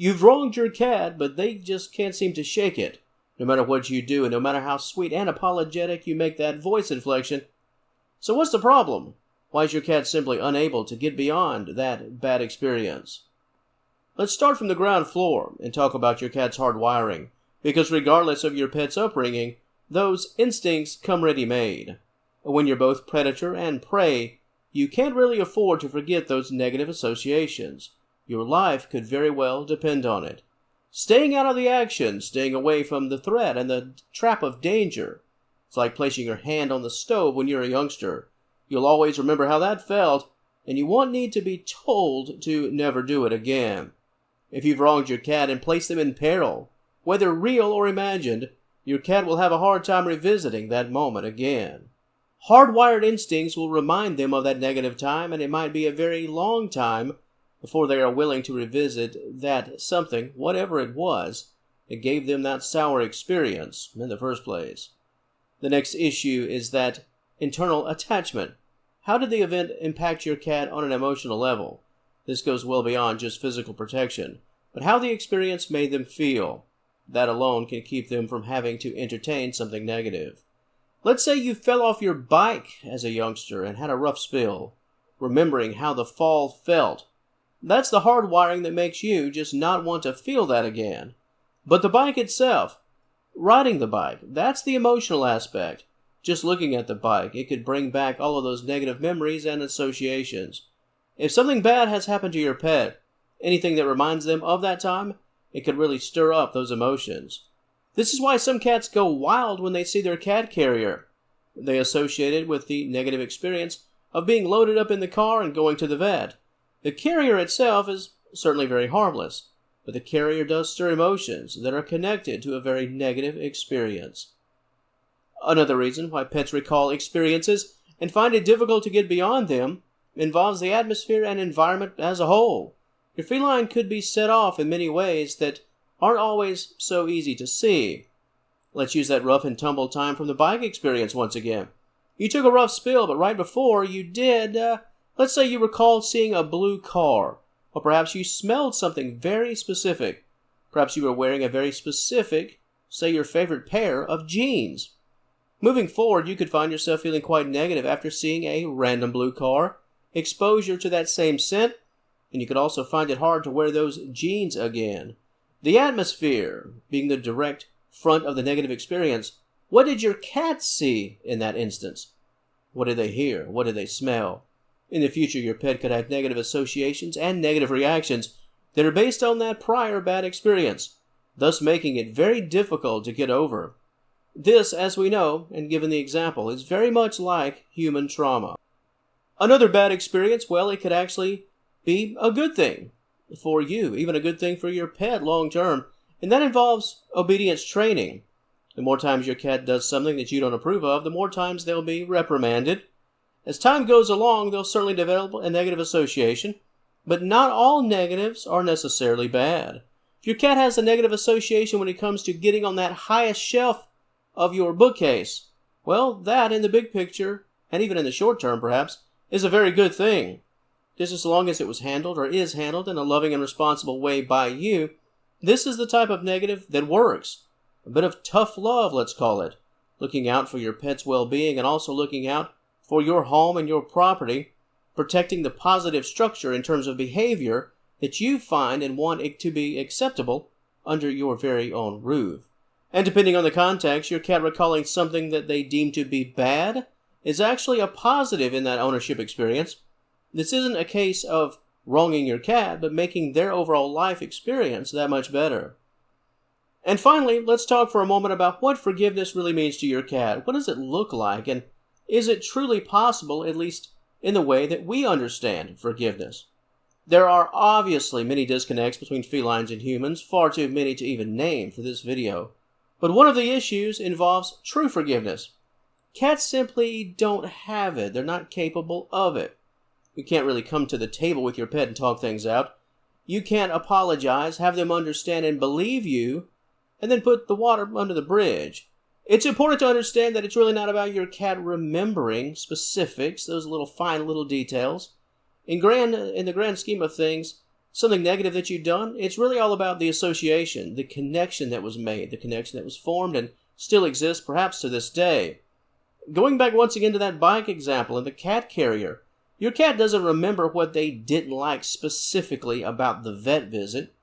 You've wronged your cat, but they just can't seem to shake it. No matter what you do, and no matter how sweet and apologetic you make that voice inflection. So what's the problem? Why is your cat simply unable to get beyond that bad experience? Let's start from the ground floor and talk about your cat's hardwiring, because regardless of your pet's upbringing, those instincts come ready-made. When you're both predator and prey, you can't really afford to forget those negative associations. Your life could very well depend on it. Staying out of the action, staying away from the threat and the trap of danger. It's like placing your hand on the stove when you're a youngster. You'll always remember how that felt, and you won't need to be told to never do it again. If you've wronged your cat and placed them in peril, whether real or imagined, your cat will have a hard time revisiting that moment again. Hardwired instincts will remind them of that negative time, and it might be a very long time before they are willing to revisit that something, whatever it was, that gave them that sour experience in the first place. The next issue is that internal attachment. How did the event impact your cat on an emotional level? This goes well beyond just physical protection, but how the experience made them feel. That alone can keep them from having to entertain something negative. Let's say you fell off your bike as a youngster and had a rough spill. Remembering how the fall felt. That's the hardwiring that makes you just not want to feel that again. But the bike itself, riding the bike, that's the emotional aspect. Just looking at the bike, it could bring back all of those negative memories and associations. If something bad has happened to your pet, anything that reminds them of that time, it could really stir up those emotions. This is why some cats go wild when they see their cat carrier. They associate it with the negative experience of being loaded up in the car and going to the vet. The carrier itself is certainly very harmless, but the carrier does stir emotions that are connected to a very negative experience. Another reason why pets recall experiences and find it difficult to get beyond them involves the atmosphere and environment as a whole. Your feline could be set off in many ways that aren't always so easy to see. Let's use that rough and tumble time from the bike experience once again. You took a rough spill, but right before you did, let's say you recalled seeing a blue car, or perhaps you smelled something very specific. Perhaps you were wearing a very specific, say your favorite pair of jeans. Moving forward, you could find yourself feeling quite negative after seeing a random blue car, exposure to that same scent, and you could also find it hard to wear those jeans again. The atmosphere being the direct front of the negative experience. What did your cat see in that instance? What did they hear? What did they smell? In the future, your pet could have negative associations and negative reactions that are based on that prior bad experience, thus making it very difficult to get over. This, as we know, and given the example, is very much like human trauma. Another bad experience, well, it could actually be a good thing for you, even a good thing for your pet long term, and that involves obedience training. The more times your cat does something that you don't approve of, the more times they'll be reprimanded. As time goes along, they'll certainly develop a negative association, but not all negatives are necessarily bad. If your cat has a negative association when it comes to getting on that highest shelf of your bookcase, well, that in the big picture, and even in the short term perhaps, is a very good thing. Just as long as it was handled or is handled in a loving and responsible way by you, this is the type of negative that works. A bit of tough love, let's call it. Looking out for your pet's well-being and also looking out for your home and your property, protecting the positive structure in terms of behavior that you find and want it to be acceptable under your very own roof. And depending on the context, your cat recalling something that they deem to be bad is actually a positive in that ownership experience. This isn't a case of wronging your cat, but making their overall life experience that much better. And finally, let's talk for a moment about what forgiveness really means to your cat. What does it look like, and is it truly possible, at least in the way that we understand forgiveness? There are obviously many disconnects between felines and humans, far too many to even name for this video. But one of the issues involves true forgiveness. Cats simply don't have it. They're not capable of it. You can't really come to the table with your pet and talk things out. You can't apologize, have them understand and believe you, and then put the water under the bridge. It's important to understand that it's really not about your cat remembering specifics, those little fine little details. In the grand scheme of things, something negative that you've done, it's really all about the association, the connection that was made, the connection that was formed and still exists perhaps to this day. Going back once again to that bike example and the cat carrier, your cat doesn't remember what they didn't like specifically about the vet visit.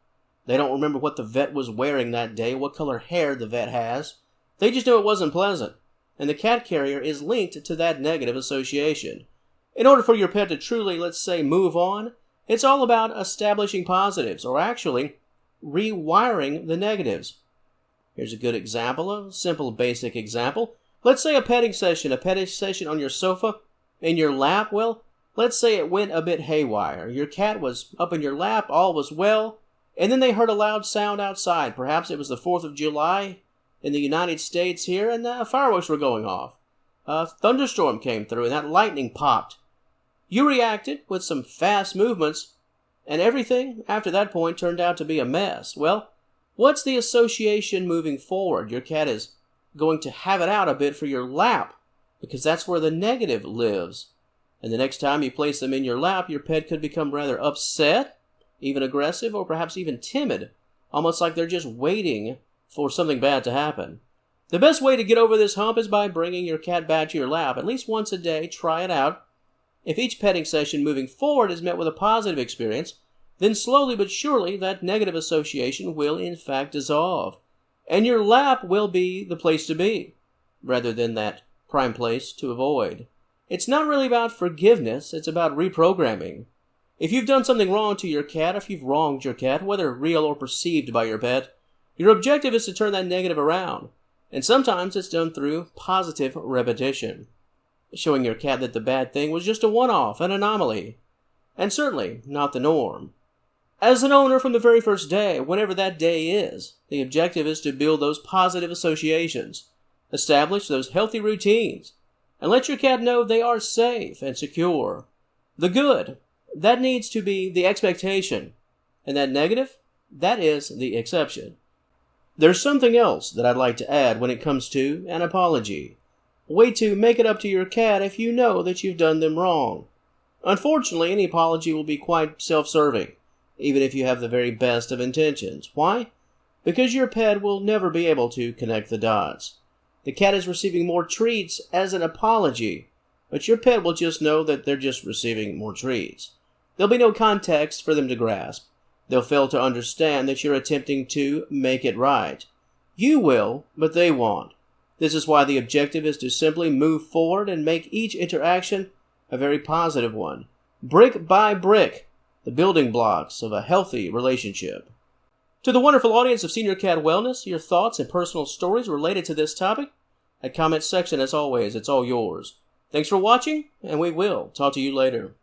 They don't remember what the vet was wearing that day, what color hair the vet has. They just know it wasn't pleasant. And the cat carrier is linked to that negative association. In order for your pet to truly, let's say, move on, it's all about establishing positives, or actually, rewiring the negatives. Here's a good example, a simple basic example. Let's say a petting session on your sofa, in your lap. Well, let's say it went a bit haywire. Your cat was up in your lap, all was well, and then they heard a loud sound outside. Perhaps it was the 4th of July in the United States here, and fireworks were going off. A thunderstorm came through, and that lightning popped. You reacted with some fast movements, and everything after that point turned out to be a mess. Well, what's the association moving forward? Your cat is going to have it out a bit for your lap, because that's where the negative lives. And the next time you place them in your lap, your pet could become rather upset, even aggressive, or perhaps even timid, almost like they're just waiting for something bad to happen. The best way to get over this hump is by bringing your cat back to your lap at least once a day. Try it out. If each petting session moving forward is met with a positive experience, then slowly but surely that negative association will in fact dissolve, and your lap will be the place to be, rather than that prime place to avoid. It's not really about forgiveness, it's about reprogramming. If you've done something wrong to your cat, if you've wronged your cat, whether real or perceived by your pet, your objective is to turn that negative around, and sometimes it's done through positive repetition, showing your cat that the bad thing was just a one-off, an anomaly, and certainly not the norm. As an owner from the very first day, whenever that day is, the objective is to build those positive associations, establish those healthy routines, and let your cat know they are safe and secure. The good, that needs to be the expectation, and that negative, that is the exception. There's something else that I'd like to add when it comes to an apology. A way to make it up to your cat if you know that you've done them wrong. Unfortunately, any apology will be quite self-serving, even if you have the very best of intentions. Why? Because your pet will never be able to connect the dots. The cat is receiving more treats as an apology, but your pet will just know that they're just receiving more treats. There'll be no context for them to grasp. They'll fail to understand that you're attempting to make it right. You will, but they won't. This is why the objective is to simply move forward and make each interaction a very positive one. Brick by brick, the building blocks of a healthy relationship. To the wonderful audience of Senior Cat Wellness, your thoughts and personal stories related to this topic, that comment section, as always, it's all yours. Thanks for watching, and we will talk to you later.